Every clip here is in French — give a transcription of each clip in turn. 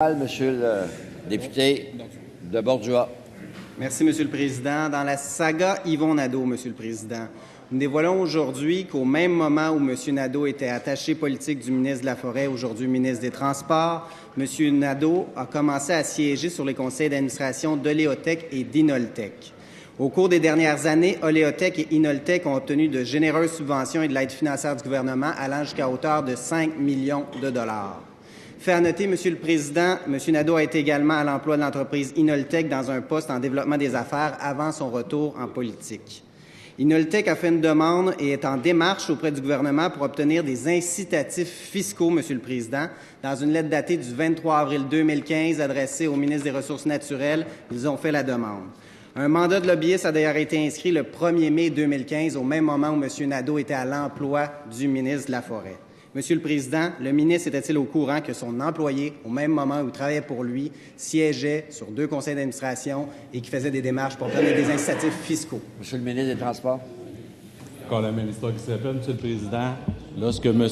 Monsieur le député de Bordua. Merci, Monsieur le Président. Dans la saga Yvon Nadeau, Monsieur le Président, nous dévoilons aujourd'hui qu'au même moment où M. Nadeau était attaché politique du ministre de la Forêt, aujourd'hui ministre des Transports, M. Nadeau a commencé à siéger sur les conseils d'administration d'Oléotech et d'Inoltech. Au cours des dernières années, Oléotech et Inoltech ont obtenu de généreuses subventions et de l'aide financière du gouvernement allant jusqu'à hauteur de 5 millions de dollars. Fait à noter, Monsieur le Président, M. Nadeau a été également à l'emploi de l'entreprise Inoltech dans un poste en développement des affaires avant son retour en politique. Inoltech a fait une demande et est en démarche auprès du gouvernement pour obtenir des incitatifs fiscaux, Monsieur le Président. Dans une lettre datée du 23 avril 2015 adressée au ministre des Ressources naturelles, ils ont fait la demande. Un mandat de lobbyiste a d'ailleurs été inscrit le 1er mai 2015, au même moment où M. Nadeau était à l'emploi du ministre de la Forêt. Monsieur le Président, le ministre était-il au courant que son employé, au même moment où il travaillait pour lui, siégeait sur 2 conseils d'administration et qui faisait des démarches pour obtenir des incitatifs fiscaux? Monsieur le ministre des Transports. Encore la même histoire qui se répète, Monsieur le Président. Lorsque M.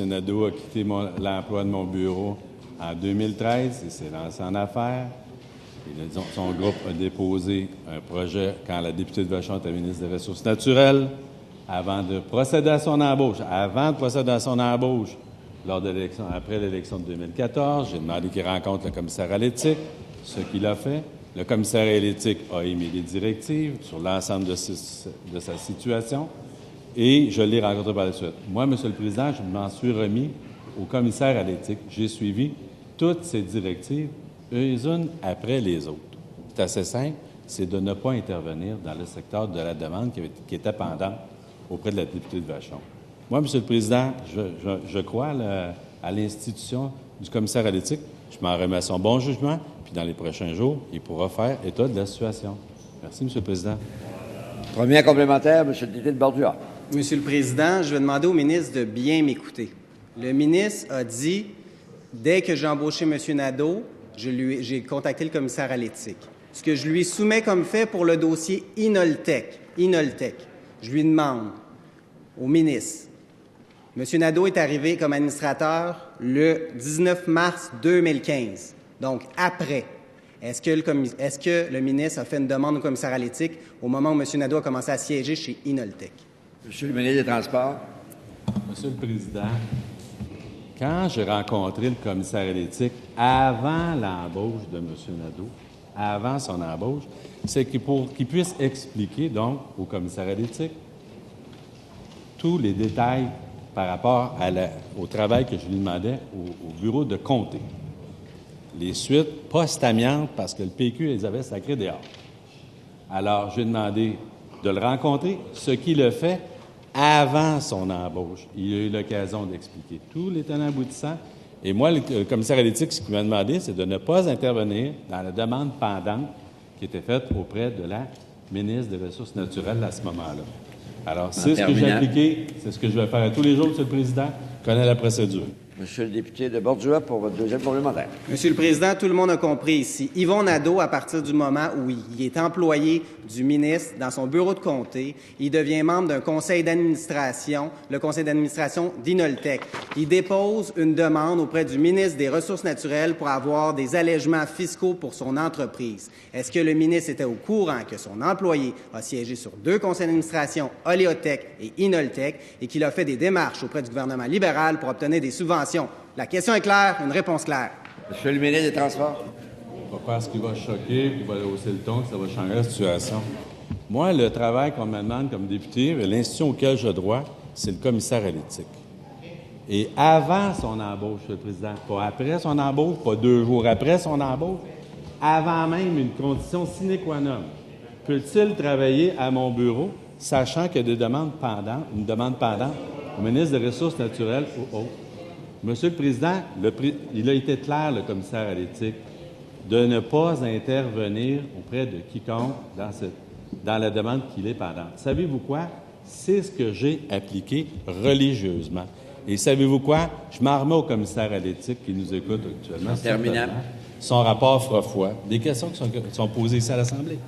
Nadeau a quitté l'emploi de mon bureau en 2013, il s'est lancé en affaires. Son groupe a déposé un projet quand la députée de Vachon était ministre des Ressources naturelles. Avant de procéder à son embauche, après l'élection de 2014, j'ai demandé qu'il rencontre le commissaire à l'éthique, ce qu'il a fait. Le commissaire à l'éthique a émis des directives sur l'ensemble de sa situation et je l'ai rencontré par la suite. Moi, Monsieur le Président, je m'en suis remis au commissaire à l'éthique. J'ai suivi toutes ces directives, les unes après les autres. C'est assez simple, c'est de ne pas intervenir dans le secteur de la demande qui était pendante auprès de la députée de Vachon. Moi, Monsieur le Président, je crois à l'institution du commissaire à l'éthique. Je m'en remets à son bon jugement, puis dans les prochains jours, il pourra faire état de la situation. Merci, Monsieur le Président. Premier complémentaire, Monsieur le député de Bordua. Monsieur le Président, je vais demander au ministre de bien m'écouter. Le ministre a dit, dès que j'ai embauché M. Nadeau, j'ai contacté le commissaire à l'éthique. Ce que je lui soumets comme fait pour le dossier Inoltech, je lui demande au ministre, M. Nadeau est arrivé comme administrateur le 19 mars 2015, donc après. Est-ce que le ministre a fait une demande au commissaire à l'éthique au moment où M. Nadeau a commencé à siéger chez Inoltech? Monsieur le ministre des Transports. Monsieur le Président, quand j'ai rencontré le commissaire à l'éthique avant l'embauche de M. Nadeau, avant son embauche, c'est pour qu'il puisse expliquer donc au commissaire à l'éthique tous les détails par rapport au travail que je lui demandais au bureau de comté. Les suites post-amiante, parce que le PQ les avait sacrés dehors. Alors, j'ai demandé de le rencontrer, ce qu'il a fait avant son embauche. Il a eu l'occasion d'expliquer tous les tenants aboutissants. Et moi, le commissaire à l'éthique, ce qu'il m'a demandé, c'est de ne pas intervenir dans la demande pendante qui était faite auprès de la ministre des Ressources naturelles à ce moment-là. Alors, c'est ce que j'ai appliqué, c'est ce que je vais faire tous les jours, Monsieur le Président. Je connais la procédure. Monsieur le député de Bordua pour votre deuxième complémentaire. Monsieur le Président, tout le monde a compris ici. Yvon Nadeau, à partir du moment où il est employé du ministre dans son bureau de comté, il devient membre d'un conseil d'administration, le conseil d'administration d'Inoltech. Il dépose une demande auprès du ministre des Ressources naturelles pour avoir des allègements fiscaux pour son entreprise. Est-ce que le ministre était au courant que son employé a siégé sur 2 conseils d'administration, Oléotech et Inoltech, et qu'il a fait des démarches auprès du gouvernement libéral pour obtenir des subventions? La question est claire, une réponse claire. Monsieur le ministre des Transports. Pas parce qu'il va choquer, puis il va hausser le ton, que ça va changer la situation. Moi, le travail qu'on me demande comme député, l'institution auquel j'ai droit, c'est le commissaire à l'éthique. Et avant son embauche, Monsieur le Président, pas après son embauche, pas 2 jours après son embauche, avant même une condition sine qua non, peut-il travailler à mon bureau, sachant qu'il y a des demandes pendantes, une demande pendante au ministre des Ressources naturelles ou autres? Monsieur le Président, il a été clair, le commissaire à l'éthique, de ne pas intervenir auprès de quiconque dans la demande qu'il est pendante. Savez-vous quoi? C'est ce que j'ai appliqué religieusement. Et savez-vous quoi? Je m'en remets au commissaire à l'éthique qui nous écoute actuellement. Terminant. Son rapport fera foi. Des questions qui sont posées ici à l'Assemblée.